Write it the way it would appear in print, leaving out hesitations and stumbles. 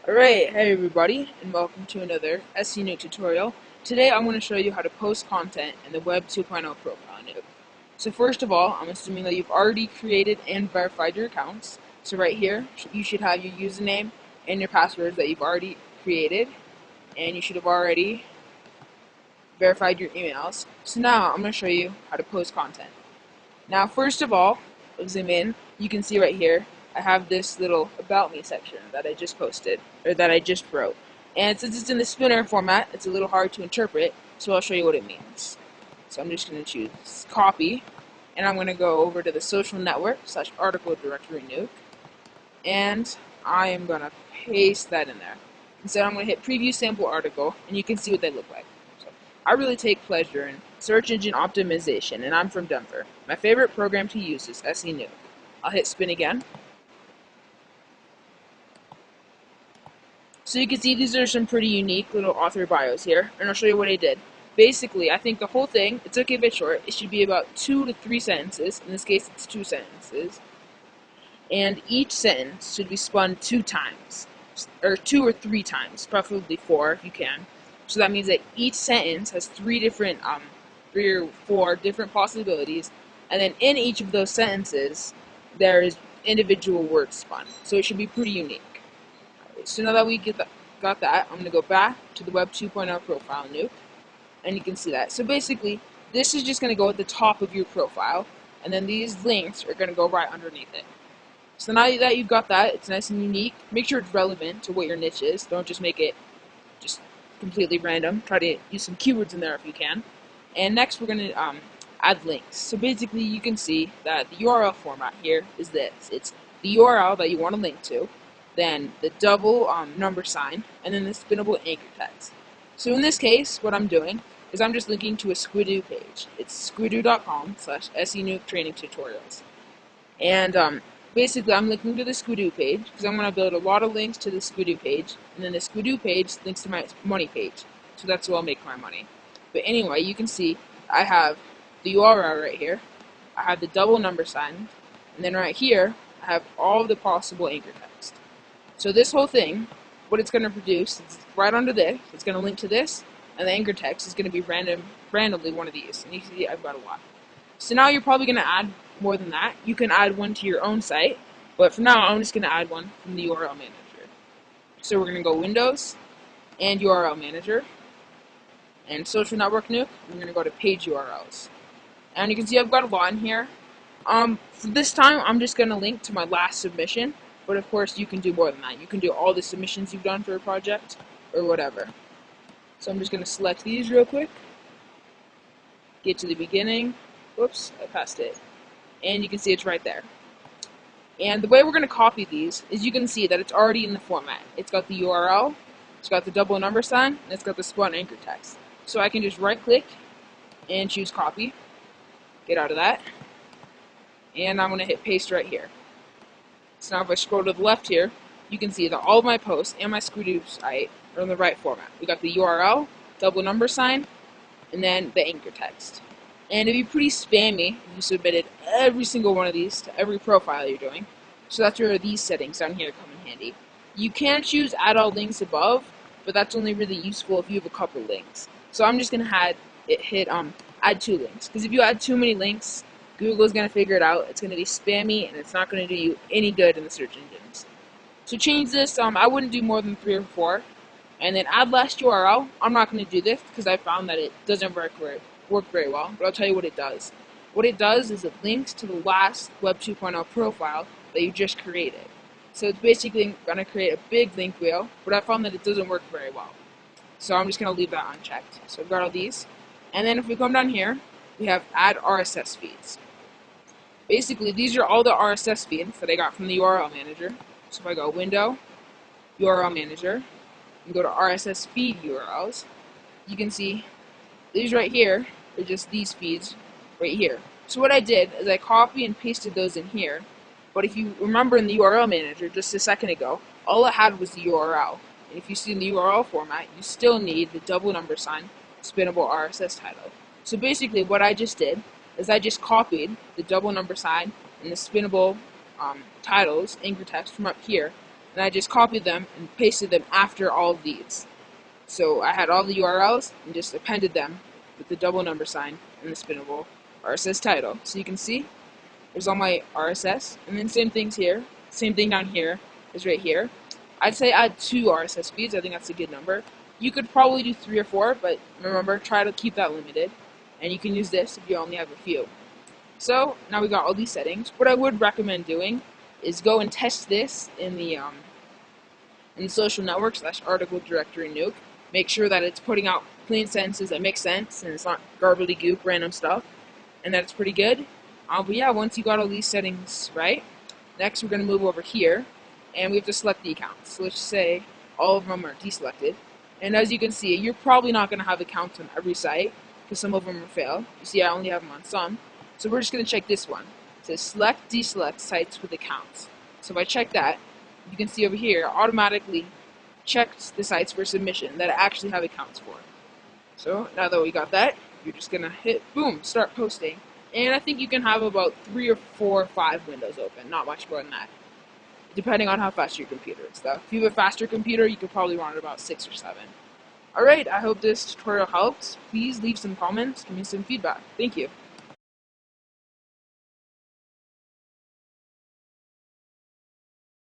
Alright, hey everybody, and welcome to another SCNuke tutorial. Today I'm going to show you how to post content in the Web 2.0 profile nuke. So first of all, I'm assuming that you've already created and verified your accounts. So right here, you should have your username and your passwords that you've already created, and you should have already verified your emails. So now I'm going to show you how to post content. Now first of all, I'll zoom in, you can see right here, I have this little About Me section that I just posted, or that I just wrote. And since it's in the spinner format, it's a little hard to interpret, so I'll show you what it means. So I'm just going to choose Copy, and I'm going to go over to the social network / article directory nuke, and I am going to paste that in there. Instead, I'm going to hit Preview Sample Article, and you can see what they look like. So, I really take pleasure in search engine optimization, and I'm from Denver. My favorite program to use is SCNuke. I'll hit Spin again. So you can see these are some pretty unique little author bios here, and I'll show you what I did. Basically, I think the whole thing, it's okay if it's short, it should be about 2 to 3 sentences. In this case, it's 2 sentences. And each sentence should be spun 2 times, or 2 or 3 times, preferably 4 if you can. So that means that each sentence has 3 or 4 different possibilities, and then in each of those sentences, there is individual words spun. So it should be pretty unique. So now that we got that, I'm going to go back to the Web 2.0 profile nuke, and you can see that. So basically, this is just going to go at the top of your profile, and then these links are going to go right underneath it. So now that you've got that, it's nice and unique. Make sure it's relevant to what your niche is. Don't just make it just completely random. Try to use some keywords in there if you can. And next we're going to add links. So basically you can see that the URL format here is this. It's the URL that you want to link to, then the double number sign, and then the spinnable anchor text. So in this case, what I'm doing is I'm just linking to a Squidoo page. It's squidoo.com/SCNuke training tutorials. And basically I'm linking to the Squidoo page because I'm going to build a lot of links to the Squidoo page, and then the Squidoo page links to my money page. So that's where I'll make my money. But anyway, you can see I have the URL right here, I have the double number sign, and then right here I have all of the possible anchor text. So this whole thing, what it's going to produce, is right under this, it's going to link to this, and the anchor text is going to be randomly one of these. And you can see I've got a lot. So now you're probably going to add more than that. You can add one to your own site, but for now I'm just going to add one from the URL manager. So we're going to go Windows and URL manager, and social network nuke, we're going to go to page URLs. And you can see I've got a lot in here. For this time, I'm just going to link to my last submission, but of course you can do more than that. You can do all the submissions you've done for a project, or whatever. So I'm just going to select these real quick, get to the beginning, whoops, I passed it, and you can see it's right there. And the way we're going to copy these is you can see that it's already in the format. It's got the URL, it's got the double number sign, and it's got the spun anchor text. So I can just right click and choose copy, get out of that, and I'm going to hit paste right here. So now if I scroll to the left here, you can see that all of my posts and my Squidoo site are in the right format. We got the URL, double number sign, and then the anchor text. And it'd be pretty spammy if you submitted every single one of these to every profile you're doing. So that's where these settings down here come in handy. You can choose add all links above, but that's only really useful if you have a couple links. So I'm just gonna hit add 2 links, because if you add too many links, Google's going to figure it out. It's going to be spammy, and it's not going to do you any good in the search engines. So change this. I wouldn't do more than 3 or 4. And then add last URL. I'm not going to do this because I found that it doesn't work very well. But I'll tell you what it does. What it does is it links to the last Web 2.0 profile that you just created. So it's basically going to create a big link wheel, but I found that it doesn't work very well. So I'm just going to leave that unchecked. So I've got all these. And then if we come down here, we have add RSS feeds. Basically, these are all the RSS feeds that I got from the URL manager. So if I go Window, URL manager, and go to RSS feed URLs, you can see these right here are just these feeds right here. So what I did is I copy and pasted those in here, but if you remember in the URL manager just a second ago, all it had was the URL. And if you see in the URL format, you still need the double number sign, spinnable RSS title. So basically what I just did is I just copied the double number sign and the spinnable titles, anchor text from up here, and I just copied them and pasted them after all of these. So I had all the URLs and just appended them with the double number sign and the spinnable RSS title. So you can see there's all my RSS, and then same things here. Same thing down here is right here. I'd say add 2 RSS feeds. I think that's a good number. You could probably do 3 or 4, but remember, try to keep that limited. And you can use this if you only have a few. So now we got all these settings. What I would recommend doing is go and test this in the social network / article directory nuke. Make sure that it's putting out clean sentences that make sense and it's not goop random stuff, and that it's pretty good. But yeah, once you got all these settings right, next we're going to move over here and we have to select the accounts. So let's just say all of them are deselected. And as you can see, you're probably not going to have accounts on every site because some of them are failed. You see, I only have them on some. So we're just going to check this one. It says select, deselect sites with accounts. So if I check that, you can see over here, automatically checked the sites for submission that I actually have accounts for. So now that we got that, you're just going to hit, boom, start posting. And I think you can have about 3 or 4 or 5 windows open, not much more than that, depending on how fast your computer is stuff. If you have a faster computer, you could probably run it about 6 or 7. Alright, I hope this tutorial helps. Please leave some comments, give me some feedback. Thank you.